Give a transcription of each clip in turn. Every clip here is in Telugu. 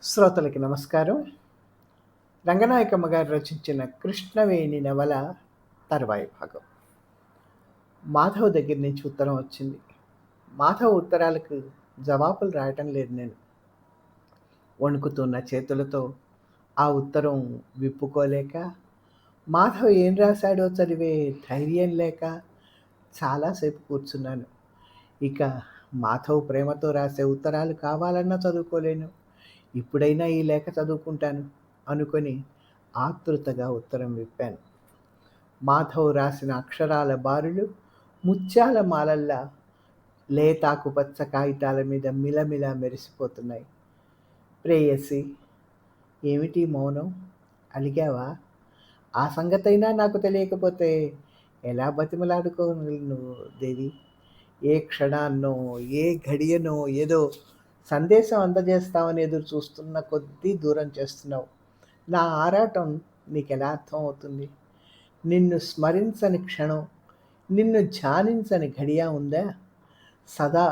శ్రోతలకి నమస్కారం. రంగనాయకమ్మ గారు రచించిన 'కృష్ణవేణి' నవల తర్వాయి భాగం. మాధవ్ దగ్గర నుంచి ఉత్తరం వచ్చింది. మాధవ్ ఉత్తరాలకు జవాబులు రాయటం లేదు నేను. వణుకుతున్న చేతులతో ఆ ఉత్తరం విప్పుకోలేక, మాధవ్ ఏం రాశాడో చదివే ధైర్యం లేక చాలాసేపు కూర్చున్నాను. ఇక మాధవ్ ప్రేమతో రాసే ఉత్తరాలు కావాలన్నా చదువుకోలేను. ఇప్పుడైనా ఈ లేఖ చదువుకుంటాను అనుకొని ఆతృతగా ఉత్తరం విప్పాను. మాధవ్ రాసిన అక్షరాల బారులు ముత్యాల మాలల్లా లేతాకుపచ్చ కాగితాల మీద మిలమిలా మెరిసిపోతున్నాయి. ప్రేయసి, ఏమిటి మౌనం? అలిగావా? ఆ సంగతైనా నాకు తెలియకపోతే ఎలా బతిమలాడుకోగలను దేవి? ఏ క్షణాన్నో, ఏ ఘడియనో ఏదో సందేశం అందజేస్తామని ఎదురు చూస్తున్న కొద్దీ దూరం చేస్తున్నావు. నా ఆరాటం నీకెలా అర్థం అవుతుంది? నిన్ను స్మరించని క్షణం, నిన్ను ధ్యానించని ఘడియ ఉందా? సదా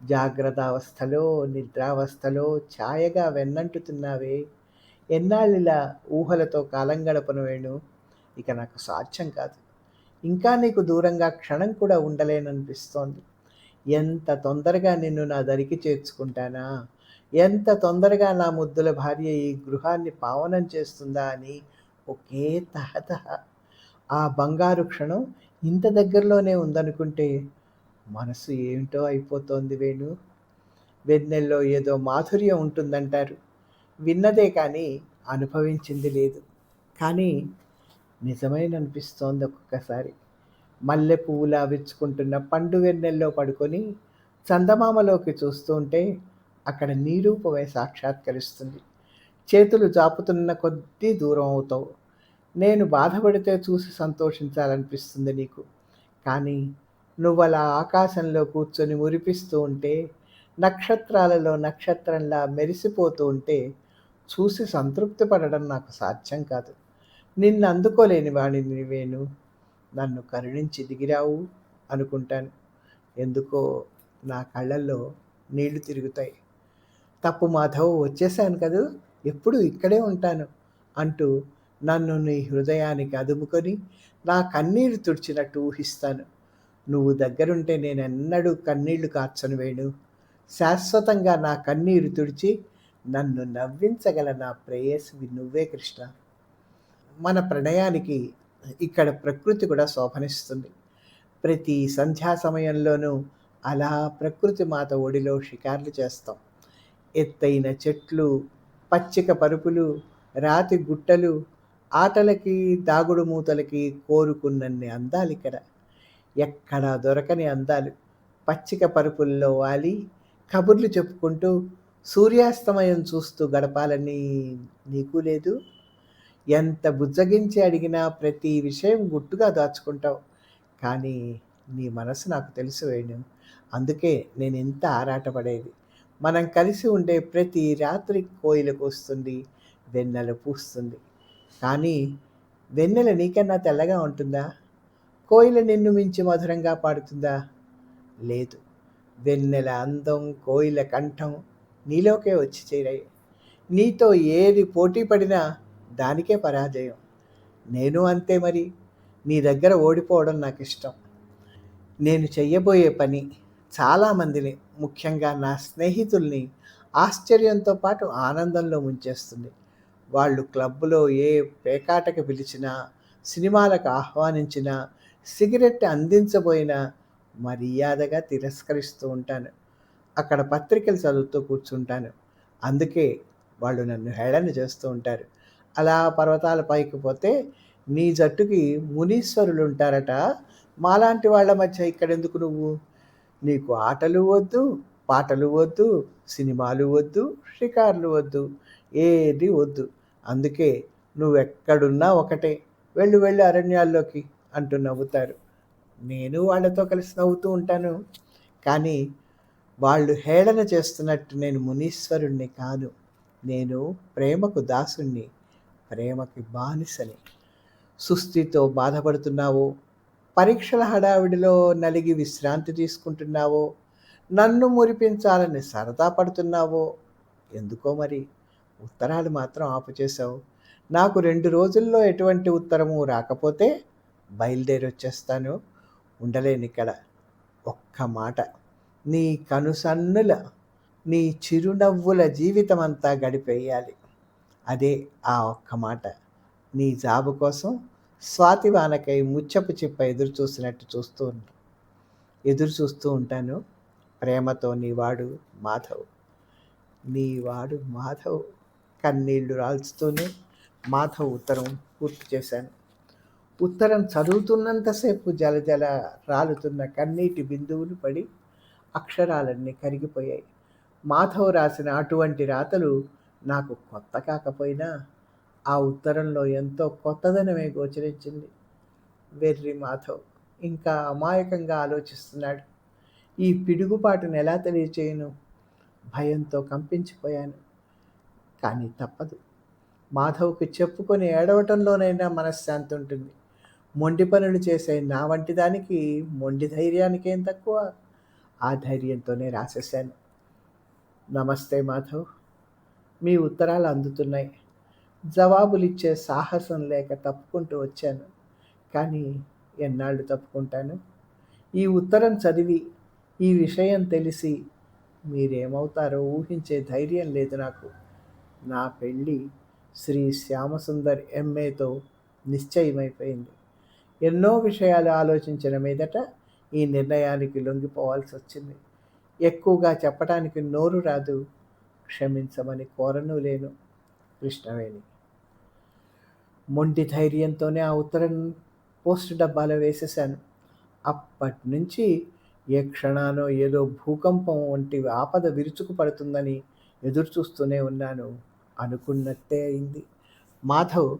జాగ్రత్తావస్థలో, నిద్రావస్థలో ఛాయగా వెన్నంటుతున్నావే. ఎన్నాళ్ళిలా ఊహలతో కాలం గడపను వేణు? ఇక నాకు సాధ్యం కాదు. ఇంకా నీకు దూరంగా క్షణం కూడా ఉండలేననిపిస్తోంది. ఎంత తొందరగా నిన్ను నా దరికి చేర్చుకుంటానా? ఎంత తొందరగా నా ముద్దుల భార్య ఈ గృహాన్ని పావనం చేస్తుందా అని ఒకే తహతహ. ఆ బంగారు క్షణం ఇంత దగ్గరలోనే ఉందనుకుంటే మనసు ఏమిటో అయిపోతోంది వేణు. వెన్నెల్లో ఏదో మాధుర్యం ఉంటుందంటారు. విన్నదే కానీ అనుభవించింది లేదు. కానీ నిజమేననిపిస్తోంది ఒక్కొక్కసారి. మల్లె పువ్వులా విచ్చుకుంటున్న పండు వెన్నెల్లో పడుకొని చందమామలోకి చూస్తూ ఉంటే అక్కడ నీ రూపమే సాక్షాత్కరిస్తుంది. చేతులు జాపుతున్న కొద్దీ దూరం అవుతావు. నేను బాధపడితే చూసి సంతోషించాలనిపిస్తుంది నీకు. కానీ నువ్వలా ఆకాశంలో కూర్చొని మురిపిస్తూ ఉంటే, నక్షత్రాలలో నక్షత్రంలా మెరిసిపోతూ ఉంటే చూసి సంతృప్తి పడడం నాకు సాధ్యం కాదు. నిన్ను అందుకోలేని వాడిని వేణు. నన్ను కరుణించి దిగిరావు అనుకుంటాను. ఎందుకో నా కళ్ళల్లో నీళ్లు తిరుగుతాయి. తప్పు మాధవ్, వచ్చేసాను కదూ, ఎప్పుడు ఇక్కడే ఉంటాను అంటూ నన్ను నీ హృదయానికి అదుముకొని నా కన్నీరు తుడిచినట్టు ఊహిస్తాను. నువ్వు దగ్గరుంటే నేనెన్నడూ కన్నీళ్లు కార్చను వేణు. శాశ్వతంగా నా కన్నీరు తుడిచి నన్ను నవ్వించగల నా ప్రేయసివి నువ్వే కృష్ణ. మన ప్రణయానికి ఇక్కడ ప్రకృతి కూడా శోభనిస్తుంది. ప్రతి సంధ్యా సమయంలోనూ అలా ప్రకృతి మాత ఒడిలో షికార్లు చేస్తాం. ఎత్తైన చెట్లు, పచ్చిక పరుపులు, రాతి గుట్టలు, ఆటలకి దాగుడు మూతలకి కోరుకున్నన్ని అందాలిక్కడ. ఎక్కడా దొరకని అందాలు. పచ్చిక పరుపుల్లో వాలి కబుర్లు చెప్పుకుంటూ సూర్యాస్తమయం చూస్తూ గడపాలని నీకు లేదు? ఎంత బుజ్జగించి అడిగినా ప్రతి విషయం గుట్టుగా దాచుకుంటావు. కానీ నీ మనసు నాకు తెలుసు వేణు. అందుకే నేనెంత ఆరాటపడేది. మనం కలిసి ఉండే ప్రతి రాత్రి కోయిలకు వస్తుంది, వెన్నెల పూస్తుంది. కానీ వెన్నెల నీకన్నా తెల్లగా ఉంటుందా? కోయిల నిన్ను మించి మధురంగా పాడుతుందా? లేదు. వెన్నెల అందం, కోయిల కంఠం నీలోకే వచ్చి చేరాయి. నీతో ఏది పోటీ పడినా దానికే పరాజయం. నేను అంతే మరి. నీ దగ్గర ఓడిపోవడం నాకిష్టం. నేను చెయ్యబోయే పని చాలామందిని, ముఖ్యంగా నా స్నేహితుల్ని ఆశ్చర్యంతో పాటు ఆనందంలో ముంచేస్తుంది. వాళ్ళు క్లబ్‌లో ఏ పేకాటకి పిలిచినా, సినిమాలకు ఆహ్వానించినా, సిగరెట్ అందించబోయినా మర్యాదగా తిరస్కరిస్తూ ఉంటాను. అక్కడ పత్రికలు చదువుతూ కూర్చుంటాను. అందుకే వాళ్ళు నన్ను హేళన చేస్తూ ఉంటారు. అలా పర్వతాల పైకి పోతే నీ జట్టుకి మునీశ్వరులుంటారట. మాలాంటి వాళ్ళ మధ్య ఇక్కడెందుకు నువ్వు? నీకు ఆటలు వద్దు, పాటలు వద్దు, సినిమాలు వద్దు, షికార్లు వద్దు, ఏది వద్దు. అందుకే నువ్వెక్కడున్నా ఒకటే. వెళ్ళు వెళ్ళు అరణ్యాల్లోకి అంటూ నవ్వుతారు. నేను వాళ్ళతో కలిసి నవ్వుతూ ఉంటాను. కానీ వాళ్ళు హేళన చేస్తున్నట్టు నేను మునీశ్వరుణ్ణి కాను. నేను ప్రేమకు దాసుణ్ణి, ప్రేమకి బానిసని. సుస్థితో బాధపడుతున్నావో, పరీక్షల హడావిడిలో నలిగి విశ్రాంతి తీసుకుంటున్నావో, నన్ను మురిపించాలని సరదా పడుతున్నావో, ఎందుకో మరి ఉత్తరాలు మాత్రం ఆపుచేశావు. నాకు 2 రోజుల్లో ఎటువంటి ఉత్తరము రాకపోతే బయలుదేరొచ్చేస్తాను. ఉండలేనిక్కడ. ఒక్క మాట. నీ కనుసన్నుల, నీ చిరునవ్వుల జీవితమంతా గడిపేయాలి. అదే ఆ ఒక్క మాట. నీ జాబు కోసం స్వాతి వానకై ముత్యపు చిప్ప ఎదురు చూస్తూ ఉంటాను. ప్రేమతో నీవాడు మాధవ్. నీవాడు మాధవ్. కన్నీళ్లు రాల్చుతూనే మాధవ్ ఉత్తరం పూర్తి చేశాను. ఉత్తరం చదువుతున్నంతసేపు జలజల రాలుతున్న కన్నీటి బిందువులు పడి అక్షరాలన్నీ కరిగిపోయాయి. మాధవ్ రాసిన అటువంటి రాతలు నాకు కొత్త కాకపోయినా ఆ ఉత్తరంలో ఎంతో కొత్తదనమే గోచరించింది. వెర్రి మాధవ్ ఇంకా అమాయకంగా ఆలోచిస్తున్నాడు. ఈ పిడుగుపాటును ఎలా తెలియచేయను? భయంతో కంపించిపోయాను. కానీ తప్పదు. మాధవ్‌కి చెప్పుకొని ఏడవటంలోనైనా మనశ్శాంతి ఉంటుంది. మొండి పనులు చేసే నా వంటి దానికి మొండి ధైర్యానికేం తక్కువ? ఆ ధైర్యంతోనే రాసేశాను. నమస్తే మాధవ్. మీ ఉత్తరాలు అందుతున్నాయి. జవాబులిచ్చే సాహసం లేక తప్పుకుంటూ వచ్చాను. కానీ ఎన్నాళ్ళు తప్పుకుంటాను? ఈ ఉత్తరం చదివి, ఈ విషయం తెలిసి మీరేమవుతారో ఊహించే ధైర్యం లేదు నాకు. నా పెళ్ళి శ్రీ శ్యామసుందర్ ఎంఏతో నిశ్చయమైపోయింది. ఎన్నో విషయాలు ఆలోచించిన మీదట ఈ నిర్ణయానికి లొంగిపోవాల్సి వచ్చింది. ఎక్కువగా చెప్పటానికి నోరు రాదు. క్షమించమని కోరనూ లేను. కృష్ణవేణి. మొండి ధైర్యంతోనే ఆ ఉత్తరం పోస్ట్ డబ్బాలో వేసేశాను. అప్పటినుంచి ఏ క్షణానో ఏదో భూకంపం వంటి ఆపద విరుచుకు పడుతుందని ఎదురుచూస్తూనే ఉన్నాను. అనుకున్నట్టే అయింది. మాధవ్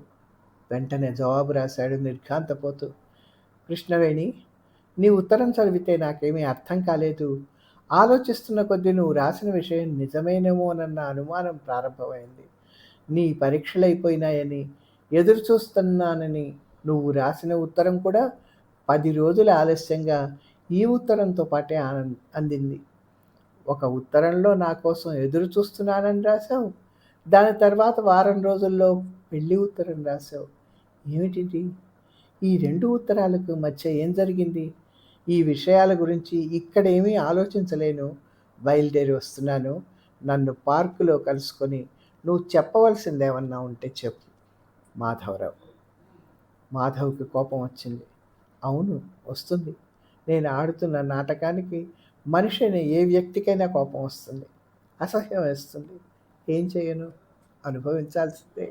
వెంటనే జవాబు రాశాడు నిర్ఘాంతపోతూ. కృష్ణవేణి, నీ ఉత్తరం చదివితే నాకేమీ అర్థం కాలేదు. ఆలోచిస్తున్న కొద్దీ నువ్వు రాసిన విషయం నిజమేనేమోనన్న అనుమానం ప్రారంభమైంది. నీ పరీక్షలైపోయినాయని, ఎదురు చూస్తున్నానని నువ్వు రాసిన ఉత్తరం కూడా 10 రోజుల ఆలస్యంగా ఈ ఉత్తరంతో పాటే అందింది. ఒక ఉత్తరంలో నా కోసం ఎదురు చూస్తున్నానని రాశావు. దాని తర్వాత వారం రోజుల్లో పెళ్లి ఉత్తరం రాశావు. ఏమిటిది? ఈ 2 ఉత్తరాలకు మధ్య ఏం జరిగింది? ఈ విషయాల గురించి ఇక్కడేమీ ఆలోచించలేను. బయలుదేరి వస్తున్నాను. నన్ను పార్కులో కలుసుకొని నువ్వు చెప్పవలసిందేమన్నా ఉంటే చెప్పు. మాధవరావు. మాధవ్‌కి కోపం వచ్చింది. అవును, వస్తుంది. నేను ఆడుతున్న నాటకానికి మనిషి అయిన ఏ వ్యక్తికైనా కోపం వస్తుంది. అసహ్యం వేస్తుంది. ఏం చేయను? అనుభవించాల్సిందే.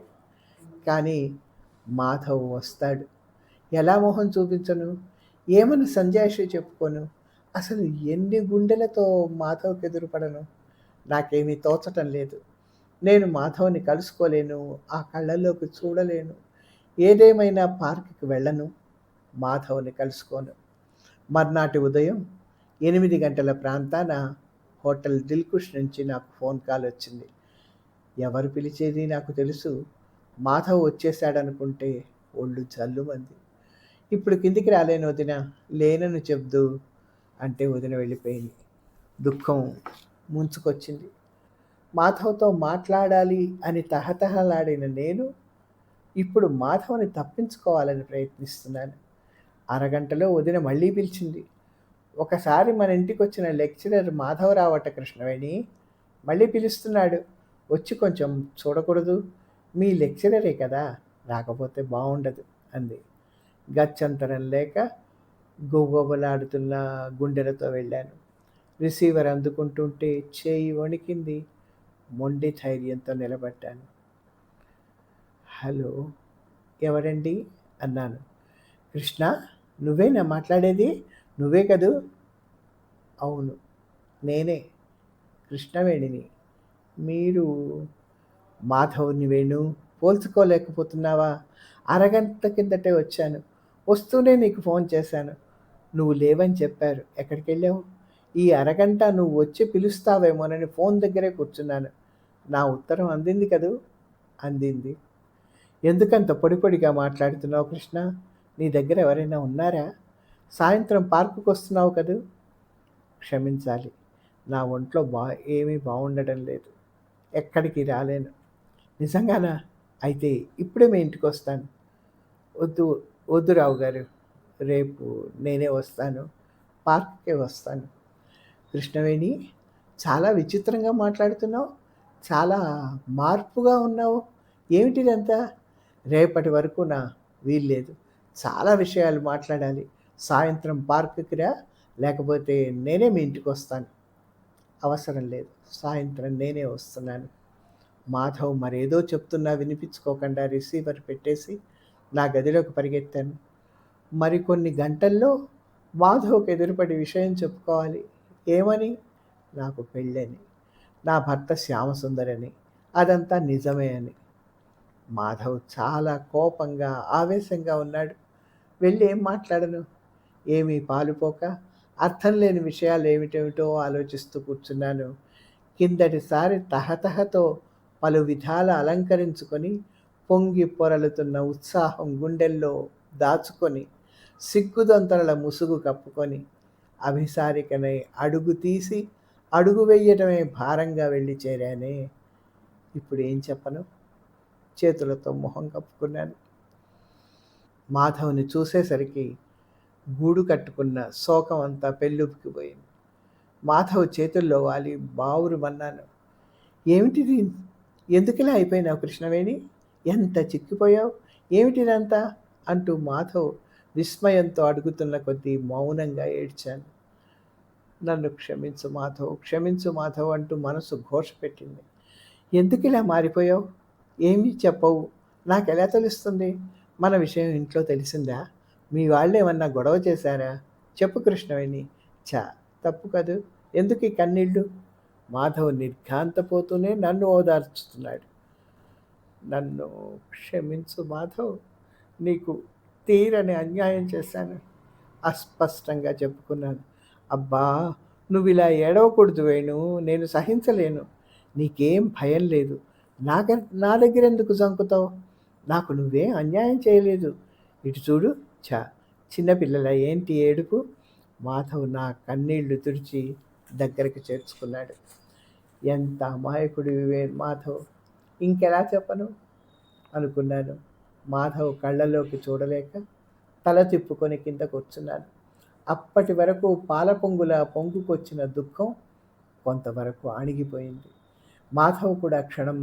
కానీ మాధవ్ వస్తాడు. ఎలా మొహం చూపించను? ఏమని సంజాయిషి చెప్పుకోను? అసలు ఎన్ని గుండెలతో మాధవ్‌కి ఎదురుపడను? నాకేమీ తోచటం లేదు. నేను మాధవ్‌ని కలుసుకోలేను. ఆ కళ్ళల్లోకి చూడలేను. ఏదేమైనా పార్క్‌కి వెళ్ళను. మాధవ్‌ని కలుసుకోను. మర్నాటి ఉదయం 8 గంటల ప్రాంతాన హోటల్ దిల్‌కుష్ నుంచి నాకు ఫోన్ కాల్ వచ్చింది. ఎవరు పిలిచేది నాకు తెలుసు. మాధవ్ వచ్చేశాడనుకుంటే ఒళ్ళు జల్లుమంది. ఇప్పుడు కిందికి రాలేను వదినా, లేనని చెప్దు అంటే వదిన వెళ్ళిపోయింది. దుఃఖం ముంచుకొచ్చింది. మాధవ్‌తో మాట్లాడాలి అని తహతహలాడిన నేను ఇప్పుడు మాధవ్‌ని తప్పించుకోవాలని ప్రయత్నిస్తున్నాను. అరగంటలో వదిన మళ్ళీ పిలిచింది. ఒకసారి మన ఇంటికొచ్చిన లెక్చరర్ మాధవరావట కృష్ణవేణి. మళ్ళీ పిలుస్తున్నాడు. వచ్చి కొంచెం చూడకూడదు? మీ లెక్చరరే కదా, రాకపోతే బావుండదు అంది. గత్యంతరం లేక గుబగుబలాడుతున్న గుండెలతో వెళ్ళాను. రిసీవర్ అందుకుంటుంటే చేయి వణికింది. మొండి ధైర్యంతో నిలబడ్డాను. హలో, ఎవరండి అన్నాను. కృష్ణ, నువ్వేనా మాట్లాడేది? నువ్వే కదూ? అవును, నేనే కృష్ణవేణిని. మీరు మాధవ్‌ని వేణు పోల్చుకోలేకపోతున్నావా? అరగంట కిందటే వచ్చాను. వస్తూనే నీకు ఫోన్ చేశాను. నువ్వు లేవని చెప్పారు. ఎక్కడికెళ్ళావు? ఈ అరగంట నువ్వు వచ్చి పిలుస్తావేమోనని ఫోన్ దగ్గరే కూర్చున్నాను. నా ఉత్తరం అందింది కదూ? అందింది. ఎందుకంత పొడి పొడిగా మాట్లాడుతున్నావు కృష్ణ? నీ దగ్గర ఎవరైనా ఉన్నారా? సాయంత్రం పార్కుకొస్తున్నావు కదూ? క్షమించాలి. నా ఒంట్లో ఏమీ బావుండడం లేదు. ఎక్కడికి రాలేను. నిజంగానా? అయితే ఇప్పుడే మీ ఇంటికొస్తాను. వద్దు, వద్దు రావు గారు. రేపు నేనే వస్తాను. పార్క్‌కే వస్తాను. కృష్ణవేణి, చాలా విచిత్రంగా మాట్లాడుతున్నావు. చాలా మార్పుగా ఉన్నావు. ఏమిటిదంతా? రేపటి వరకు వీల్లేదు. చాలా విషయాలు మాట్లాడాలి. సాయంత్రం పార్క్‌కి రా, లేకపోతే నేనే మీ ఇంటికొస్తాను. అవసరం లేదు. సాయంత్రం నేనే వస్తున్నాను. మాధవ్ మరేదో చెప్తున్నా వినిపించుకోకుండా రిసీవర్ పెట్టేసి నా గదిలోకి పరిగెత్తాను. మరికొన్ని గంటల్లో మాధవ్‌కి ఎదురుపడి విషయం చెప్పుకోవాలి. ఏమని? నాకు పెళ్ళని, నా భర్త శ్యామసుందరని, అదంతా నిజమే అని. మాధవ్ చాలా కోపంగా, ఆవేశంగా ఉన్నాడు. వెళ్ళి ఏం మాట్లాడను? ఏమీ పాలుపోక అర్థం లేని విషయాలు ఏమిటేమిటో ఆలోచిస్తూ కూర్చున్నాను. కిందటిసారి తహతహతో పలు విధాల అలంకరించుకొని పొంగి పొరలుతున్న ఉత్సాహం గుండెల్లో దాచుకొని సిగ్గుదొంతరల ముసుగు కప్పుకొని అభిసారికనై అడుగు తీసి అడుగు వెయ్యటమే భారంగా వెళ్ళి చేరానే. ఇప్పుడు ఏం చెప్పను? చేతులతో మొహం కప్పుకున్నాను. మాధవ్ని చూసేసరికి గూడు కట్టుకున్న శోకం అంతా పెళ్ళుబికిపోయింది. మాధవ్ చేతుల్లో వాలి బావురుమన్నాను. ఏమిటిది? ఎందుకిలా అయిపోయినావు కృష్ణవేణి? ఎంత చిక్కిపోయావు? ఏమిటిదంతా? అంటూ మాధవ్ విస్మయంతో అడుగుతున్న కొద్దీ మౌనంగా ఏడ్చాను. నన్ను క్షమించు మాధవ్, క్షమించు మాధవ్ అంటూ మనసు ఘోష పెట్టింది. ఎందుకిలా మారిపోయావు? ఏమీ చెప్పవు. నాకెలా తెలుస్తుంది? మన విషయం ఇంట్లో తెలిసిందా? మీ వాళ్ళేమన్నా గొడవ చేశారా? చెప్పు కృష్ణవేణి. ఛ! తప్పు కదూ! ఎందుకీ కన్నీళ్ళు? మాధవ్ నిర్ఘాంతపోతూనే నన్ను ఓదార్చుతున్నాడు. నన్ను క్షమించు మాధవ్. నీకు తీరని అన్యాయం చేశాను. అస్పష్టంగా చెప్పుకున్నాను. అబ్బా! నువ్విలా ఏడవకూడదు వేణు. నేను సహించలేను. నీకేం భయం లేదు. నా దగ్గరెందుకు జంకుతావు? నాకు నువ్వేం అన్యాయం చేయలేదు. ఇటు చూడు. ఛ! చిన్నపిల్లల ఏంటి ఏడుపు? మాధవ్ నా కన్నీళ్లు తుడిచి దగ్గరికి చేర్చుకున్నాడు. ఎంత అమాయకుడివి మాధవ్! ఇంకెలా చెప్పను? అనుకున్నాను. మాధవ్ కళ్ళలోకి చూడలేక తల తిప్పుకొని కింద కూర్చున్నాను. అప్పటి వరకు పాల పొంగులా పొంగుకొచ్చిన దుఃఖం కొంతవరకు అణిగిపోయింది. మాధవ్ కూడా క్షణం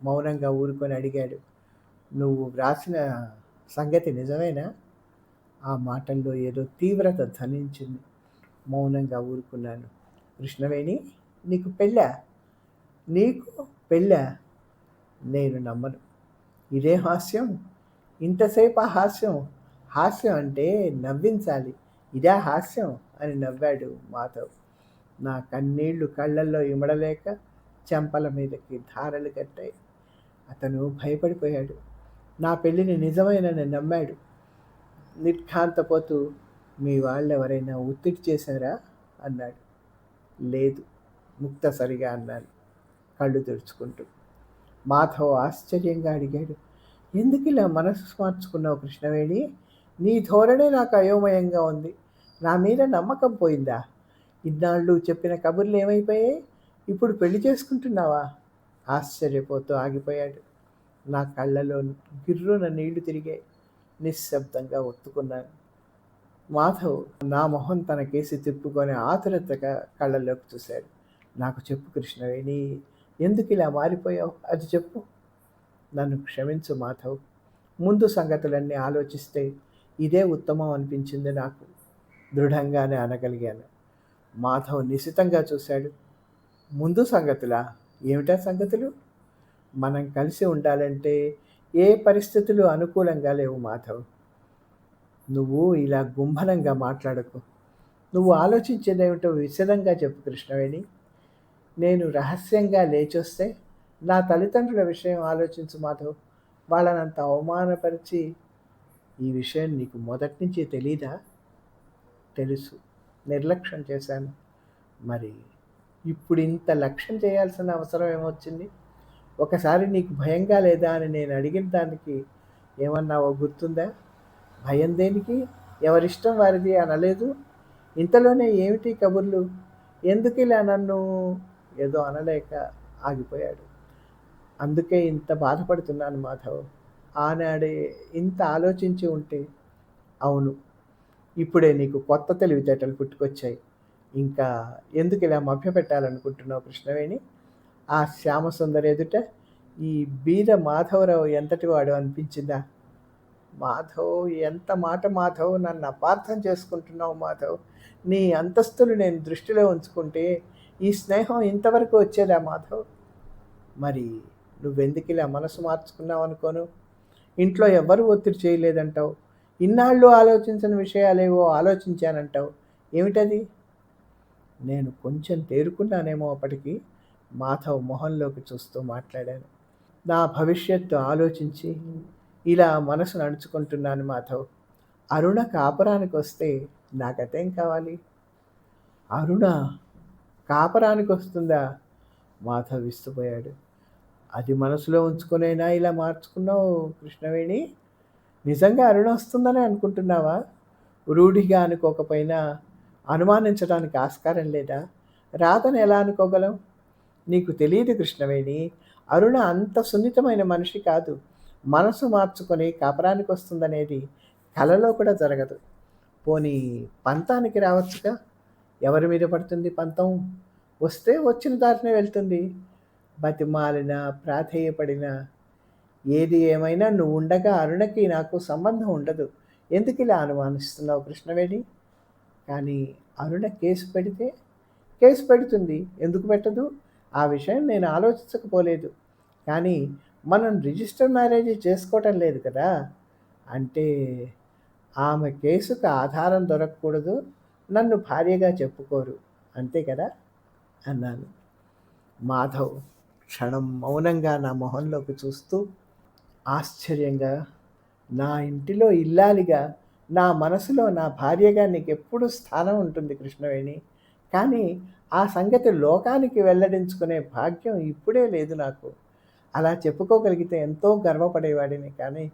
మౌనంగా ఊరుకొని అడిగాడు. నువ్వు వ్రాసిన సంగతి నిజమేనా? ఆ మాటల్లో ఏదో తీవ్రత ధ్వనించింది. మౌనంగా ఊరుకున్నాను. కృష్ణవేణి, నీకు పెళ్ళా? నీకు పెళ్ళా? నేను నమ్మను. ఇదే హాస్యం? ఇంతసేపా హాస్యం? హాస్యం అంటే నవ్వించాలి. ఇదా హాస్యం? అని నవ్వాడు మాధవ్. నా కన్నీళ్లు కళ్ళల్లో ఇమడలేక చెంపల మీదకి ధారలు కట్టాయి. అతను భయపడిపోయాడు. నా పెళ్ళిని నిజమేనని నమ్మాడు. నిర్ఘాంతపోతూ, మీ వాళ్ళెవరైనా ఒత్తిడి చేశారా? అన్నాడు. లేదు, ముక్తసరిగా అన్నాను, కళ్ళు తెరుచుకుంటూ. మాధవ్ ఆశ్చర్యంగా అడిగాడు. ఎందుకిలా మనసు మార్చుకున్నావు కృష్ణవేణి? నీ ధోరణే నాకు అయోమయంగా ఉంది. నా మీద నమ్మకం పోయిందా? ఇన్నాళ్ళు చెప్పిన కబుర్లు ఏమైపోయాయి? ఇప్పుడు పెళ్లి చేసుకుంటున్నావా? ఆశ్చర్యపోతూ ఆగిపోయాడు. నా కళ్ళలో గిర్రున నీళ్లు తిరిగాయి. నిశ్శబ్దంగా ఒత్తుకున్నాను. మాధవ్ నా మొహం తన కేసి తిప్పుకొని ఆతురతగా కళ్ళలోకి చూశాడు. నాకు చెప్పు కృష్ణవేణి, ఎందుకు ఇలా మారిపోయావు? అది చెప్పు. నన్ను క్షమించు మాధవ్. ముందు సంగతులన్నీ ఆలోచిస్తే ఇదే ఉత్తమం అనిపించింది నాకు. దృఢంగానే అనగలిగాను. మాధవ్ నిశితంగా చూశాడు. ముందు సంగతులా? ఏమిటా సంగతులు? మనం కలిసి ఉండాలంటే ఏ పరిస్థితులు అనుకూలంగా లేవు మాధవ్. నువ్వు ఇలా గుంభనంగా మాట్లాడకు. నువ్వు ఆలోచించేదేమిటో విశదంగా చెప్పు కృష్ణవేణి. నేను రహస్యంగా లేచొస్తే నా తల్లిదండ్రుల విషయం ఆలోచించు మాధవ్. వాళ్ళనంత అవమానపరిచి ఈ విషయం నీకు మొదటి నుంచి తెలీదా? తెలుసు. నిర్లక్ష్యం చేశాను. మరి ఇప్పుడు ఇంత లక్ష్యం చేయాల్సిన అవసరం ఏమొచ్చింది? ఒకసారి నీకు భయంగా లేదా అని నేను అడిగిన దానికి ఏమన్నావో గుర్తుందా? భయం దేనికి? ఎవరిష్టం వారిది అనలేదు. ఇంతలోనే ఏమిటి కబుర్లు? ఎందుకు ఇలా నన్ను? ఏదో అనలేక ఆగిపోయాడు. అందుకే ఇంత బాధపడుతున్నాను మాధవ్. ఆనాడే ఇంత ఆలోచించి ఉంటే అవును. ఇప్పుడే నీకు కొత్త తెలివితేటలు పుట్టుకొచ్చాయి. ఇంకా ఎందుకిలా మభ్యపెట్టాలనుకుంటున్నావు కృష్ణవేణి? ఆ శ్యామసుందరి ఎదుట ఈ బీద మాధవరావు ఎంతటి వాడు అనిపించిందా? మాధవ్, ఎంత మాట మాధవ్! నన్ను అపార్థం చేసుకుంటున్నావు మాధవ్. నీ అంతస్తులు నేను దృష్టిలో ఉంచుకుంటే ఈ స్నేహం ఇంతవరకు వచ్చేదా మాధవ్? మరి నువ్వెందుకిలా మనసు మార్చుకున్నావనుకోను? ఇంట్లో ఎవ్వరూ ఒత్తిడి చేయలేదంటావు. ఇన్నాళ్ళు ఆలోచించని విషయాలేవో ఆలోచించానంటావు. ఏమిటది? నేను కొంచెం తేరుకున్నానేమో అప్పటికి. మాధవ్ మొహంలోకి చూస్తూ మాట్లాడాను. నా భవిష్యత్తు ఆలోచించి ఇలా మనసు నడుచుకుంటున్నాను మాధవ్. అరుణ కాపురానికొస్తే నా గతేం కావాలి? అరుణ కాపరానికొస్తుందా? మాధవ్ విస్తుపోయాడు. అది మనసులో ఉంచుకొనైనా ఇలా మార్చుకున్నావు కృష్ణవేణి? నిజంగా అరుణ వస్తుందనే అనుకుంటున్నావా? రూఢిగా అనుకోకపోయినా అనుమానించడానికి ఆస్కారం లేదా? రాదని ఎలా అనుకోగలం? నీకు తెలియదు కృష్ణవేణి. అరుణ అంత సున్నితమైన మనిషి కాదు. మనసు మార్చుకొని కాపరానికి వస్తుందనేది కలలో కూడా జరగదు. పోనీ పంతానికి రావచ్చుగా? ఎవరి మీద పడుతుంది పంతం? వస్తే వచ్చిన దారినే వెళ్తుంది. బతిమాలినా ప్రాధేయపడినా ఏది ఏమైనా నువ్వు ఉండగా అరుణకి నాకు సంబంధం ఉండదు. ఎందుకు ఇలా అనుమానిస్తున్నావు కృష్ణవేణి? కానీ అరుణ కేసు పెడితే? కేసు పెడుతుంది. ఎందుకు పెట్టదు? ఆ విషయం నేను ఆలోచించకపోలేదు. కానీ మనం రిజిస్టర్ మ్యారేజ్ చేసుకోవటం లేదు కదా! అంటే ఆమె కేసుకు ఆధారం దొరకకూడదు, నన్ను భార్యగా చెప్పుకోరు. అంతే కదా అన్నాను. మాధవ్ క్షణం మౌనంగా నా మొహంలోకి చూస్తూ ఆశ్చర్యంగా, నా ఇంటిలో ఇల్లాలిగా, నా మనసులో నా భార్యగా నీకెప్పుడు స్థానం ఉంటుంది కృష్ణవేణి. కానీ ఆ సంగతి లోకానికి వెల్లడించుకునే భాగ్యం ఇప్పుడే లేదు నాకు. అలా చెప్పుకోగలిగితే ఎంతో గర్వపడేవాడిని. కానీ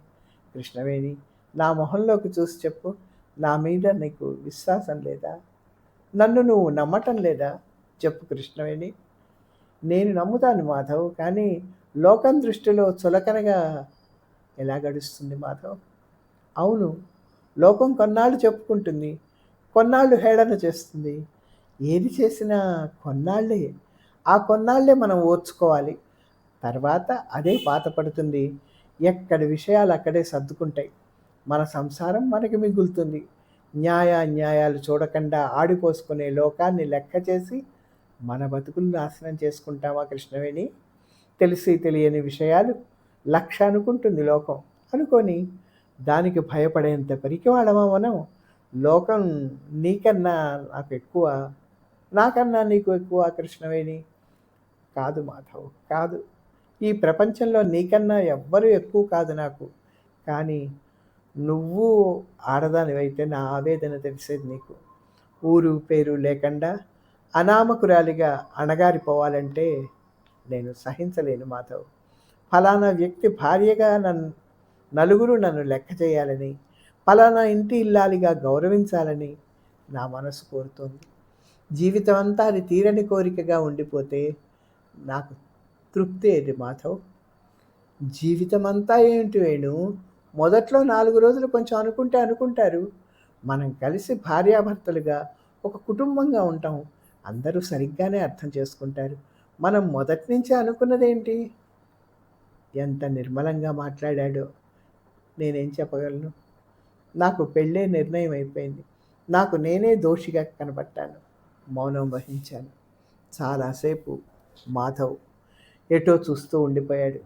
కృష్ణవేణి, నా మొహంలోకి చూసి చెప్పు. నా మీద నీకు విశ్వాసం లేదా? నన్ను నువ్వు నమ్మటం లేదా? చెప్పు కృష్ణవేణి. నేను నమ్ముతాను మాధవ్. కానీ లోకం దృష్టిలో చులకనగా ఎలా గడుస్తుంది మాధవ్? అవును, లోకం కొన్నాళ్ళు చెప్పుకుంటుంది, కొన్నాళ్ళు హేళన చేస్తుంది. ఏది చేసినా కొన్నాళ్ళే. ఆ కొన్నాళ్ళే మనం ఓర్చుకోవాలి. తర్వాత అదే పాతపడుతుంది. ఎక్కడి విషయాలు అక్కడే సర్దుకుంటాయి. మన సంసారం మనకి మిగులుతుంది. న్యాయాన్యాయాలు చూడకుండా ఆడిపోసుకునే లోకాన్ని లెక్క చేసి మన బతుకులు నాశనం చేసుకుంటామా కృష్ణవేణి? తెలిసి తెలియని విషయాలు లక్ష అనుకుంటుంది లోకం. అనుకొని దానికి భయపడేంత పిరికివాడమా మనం? లోకం నీకన్నా నాకు ఎక్కువ, నాకన్నా నీకు ఎక్కువ కృష్ణవేణి? కాదు మాధవ్, కాదు. ఈ ప్రపంచంలో నీకన్నా ఎవ్వరూ ఎక్కువ కాదు నాకు. కానీ నువ్వు ఆడదానివైతే నా ఆవేదన తెలిసేది నీకు. ఊరు పేరు లేకుండా అనామకురాలిగా అణగారిపోవాలంటే నేను సహించలేను మాధవ్. ఫలానా వ్యక్తి భార్యగా నలుగురు నన్ను లెక్క చేయాలని, ఫలానా ఇంటి ఇల్లాలిగా గౌరవించాలని నా మనసు కోరుతోంది. జీవితం అంతా అది తీరని కోరికగా ఉండిపోతే నాకు తృప్తి ఏది మాధవ్? జీవితం అంతా ఏంటి వేణు? మొదట్లో 4 రోజులు కొంచెం అనుకుంటే అనుకుంటారు. మనం కలిసి భార్యాభర్తలుగా ఒక కుటుంబంగా ఉంటాం. అందరూ సరిగ్గానే అర్థం చేసుకుంటారు. మనం మొదటి నుంచే అనుకున్నదేంటి? ఎంత నిర్మలంగా మాట్లాడాడో! నేనేం చెప్పగలను? నాకు పెళ్ళే నిర్ణయం అయిపోయింది. నాకు నేనే దోషిగా కనబడ్డాను. మౌనం వహించాను. చాలాసేపు మాధవ్ ఎటో చూస్తూ ఉండిపోయాడు.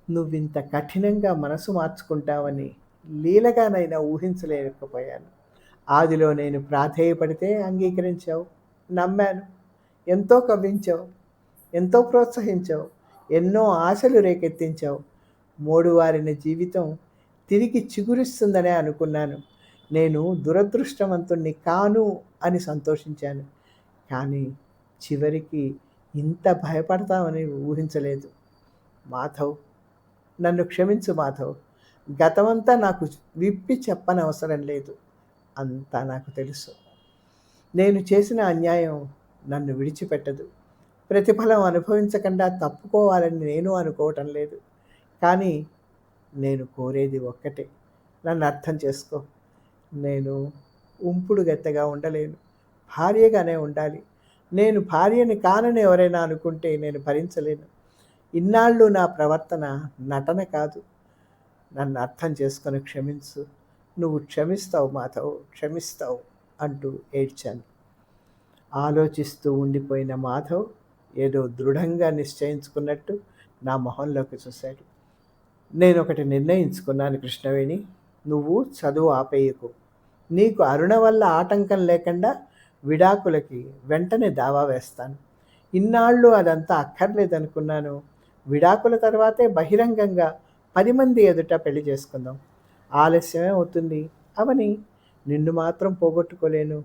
నువ్వింత కఠినంగా మనసు మార్చుకుంటావని లీలగానైనా ఊహించలేకపోయాను. ఆదిలో నేను ప్రాధేయపడితే అంగీకరించావు, నమ్మాను. ఎంతో కవ్వించావు, ఎంతో ప్రోత్సహించావు, ఎన్నో ఆశలు రేకెత్తించావు. మోడువారిన జీవితం తిరిగి చిగురిస్తుందనే అనుకున్నాను. నేను దురదృష్టవంతుణ్ణి కాను అని సంతోషించాను. కానీ చివరికి ఇంత భయపడతామని ఊహించలేదు. మాధవ్, నన్ను క్షమించు మాధవ్. గతమంతా నాకు విప్పి చెప్పనవసరం లేదు. అంతా నాకు తెలుసు. నేను చేసిన అన్యాయం నన్ను విడిచిపెట్టదు. ప్రతిఫలం అనుభవించకుండా తప్పుకోవాలని నేను అనుకోవటం లేదు. కానీ నేను కోరేది ఒక్కటే, నన్ను అర్థం చేసుకో. నేను ఉంపుడు గత్తెగా ఉండలేను. భార్యగానే ఉండాలి. నేను భార్యని కానని ఎవరైనా అనుకుంటే నేను భరించలేను. ఇన్నాళ్ళు నా ప్రవర్తన నటన కాదు. నన్ను అర్థం చేసుకొని క్షమించు. నువ్వు క్షమిస్తావు మాధవ్, క్షమిస్తావు అంటూ ఏడ్చాను. ఆలోచిస్తూ ఉండిపోయిన మాధవ్ ఏదో దృఢంగా నిశ్చయించుకున్నట్టు నా మొహంలోకి చూశాడు. నేనొకటి నిర్ణయించుకున్నాను కృష్ణవేణి, నువ్వు చదువు ఆపేయకు. నీకు అరుణ వల్ల ఆటంకం లేకుండా విడాకులకి వెంటనే దావా వేస్తాను. ఇన్నాళ్ళు అదంతా అక్కర్లేదనుకున్నాను. విడాకుల తర్వాతే బహిరంగంగా 10 మంది ఎదుట పెళ్లి చేసుకుందాం. ఆలస్యమే అవుతుంది అవని, నిన్ను మాత్రం పోగొట్టుకోలేను.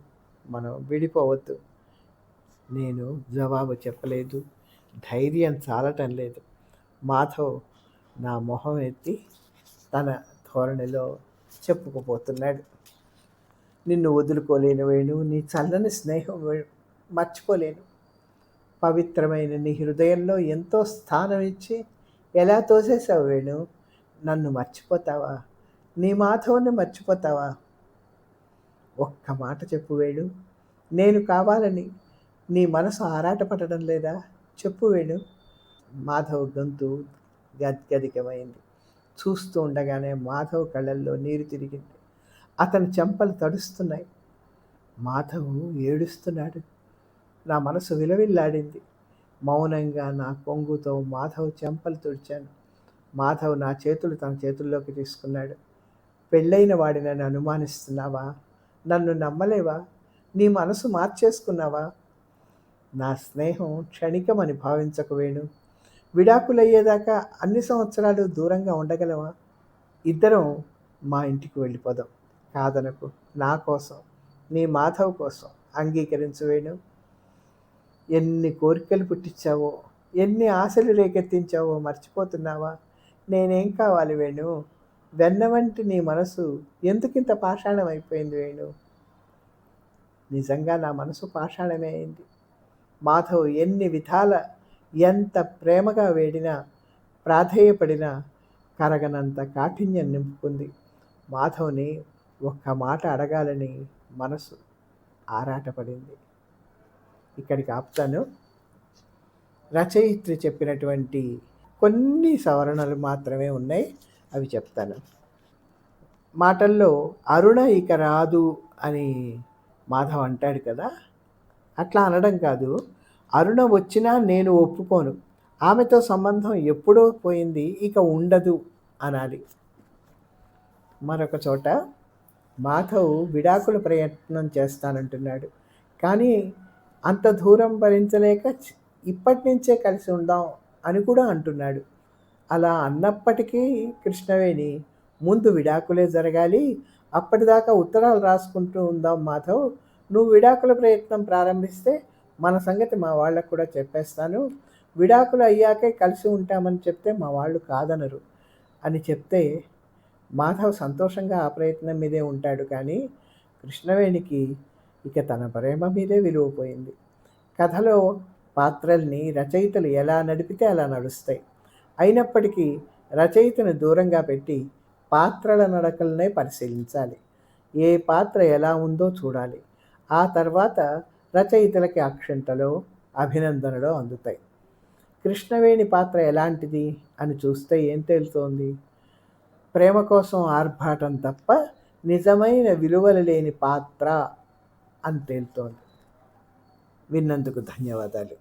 మనం విడిపోవద్దు. నేను జవాబు చెప్పలేదు. ధైర్యం చాలటం లేదు. మాధవ్ నా మొహం ఎత్తి తన ధోరణిలో చెప్పుకుపోతున్నాడు. నిన్ను వదులుకోలేను వేణు, నీ చల్లని స్నేహం మర్చిపోలేను. పవిత్రమైన నీ హృదయంలో ఎంతో స్థానం ఇచ్చి ఎలా తోసేసావు వేణు. నన్ను మర్చిపోతావా? నీ మాధవుని మర్చిపోతావా? ఒక్క మాట చెప్పు వేణు. నేను కావాలని నీ మనసు ఆరాటపడడం లేదా? చెప్పు వేణు. మాధవ్ గొంతు గద్గదికమైంది. చూస్తూ ఉండగానే మాధవ్ కళ్ళల్లో నీరు తిరిగింది. అతని చెంపలు తడుస్తున్నాయి. మాధవ్ ఏడుస్తున్నాడు. నా మనసు విలవిల్లాడింది. మౌనంగా నా కొంగుతో మాధవ్ చెంపలు తుడిచాను. మాధవ్ నా చేతులు తన చేతుల్లోకి తీసుకున్నాడు. పెళ్ళైన వాడిని నన్ను అనుమానిస్తున్నావా? నన్ను నమ్మలేవా? నీ మనసు మార్చేసుకున్నావా? నా స్నేహం క్షణికమని భావించకు వేణు. విడాకులయ్యేదాకా అన్ని సంవత్సరాలు దూరంగా ఉండగలవా? ఇద్దరం మా ఇంటికి వెళ్ళిపోదాం. కాదనకు. నా కోసం, నీ మాధవ్ కోసం అంగీకరించు వేణు. ఎన్ని కోరికలు పుట్టించావో, ఎన్ని ఆశలు రేకెత్తించావో మర్చిపోతున్నావా? నేనేం కావాలి వేణు? వెన్న వంటి నీ మనసు ఎందుకింత పాషాణం అయిపోయింది వేణు? నిజంగా నా మనసు పాషాణమే అయింది. మాధవ్ ఎన్ని విధాల ఎంత ప్రేమగా వేడినా, ప్రాధేయపడినా కరగనంత కాఠిన్యం నింపుకుంది. మాధవ్ని ఒక్క మాట అడగాలని మనసు ఆరాటపడింది. ఇక్కడికి ఆపుతాను. రచయిత్రి చెప్పినటువంటి కొన్ని సవరణలు మాత్రమే ఉన్నాయి, అవి చెప్తాను. మాటల్లో అరుణ ఇక రాదు అని మాధవ్ అంటాడు కదా, అట్లా అనడం కాదు. అరుణ వచ్చినా నేను ఒప్పుకోను. ఆమెతో సంబంధం ఎప్పుడో పోయింది, ఇక ఉండదు అనాలి. మరొక చోట మాధవ్ విడాకుల ప్రయత్నం చేస్తానంటున్నాడు. కానీ అంత దూరం భరించలేక ఇప్పటి నుంచే కలిసి ఉందాం అని కూడా అంటున్నాడు. అలా అన్నప్పటికీ కృష్ణవేణి ముందు విడాకులే జరగాలి, అప్పటిదాకా ఉత్తరాలు రాసుకుంటూ ఉందాం మాధవ్. నువ్వు విడాకుల ప్రయత్నం ప్రారంభిస్తే మన సంగతి మా వాళ్ళకు కూడా చెప్పేస్తాను. విడాకులు అయ్యాకే కలిసి ఉంటామని చెప్తే మా వాళ్ళు కాదనరు అని చెప్తే మాధవ్ సంతోషంగా ఆ ప్రయత్నం మీదే ఉంటాడు. కానీ కృష్ణవేణికి ఇక తన ప్రేమ మీదే విలువ పోయింది. కథలో పాత్రల్ని రచయితలు ఎలా నడిపితే అలా నడుస్తాయి. అయినప్పటికీ రచయితను దూరంగా పెట్టి పాత్రల నడకలనే పరిశీలించాలి. ఏ పాత్ర ఎలా ఉందో చూడాలి. ఆ తర్వాత రచయితలకి అక్షంతలో అభినందనలో అందుతాయి. కృష్ణవేణి పాత్ర ఎలాంటిది అని చూస్తే ఏం తేలుతోంది? ప్రేమ కోసం ఆర్భాటం తప్ప నిజమైన విలువలు లేని పాత్ర అని తేలుతోంది. విన్నందుకు ధన్యవాదాలు.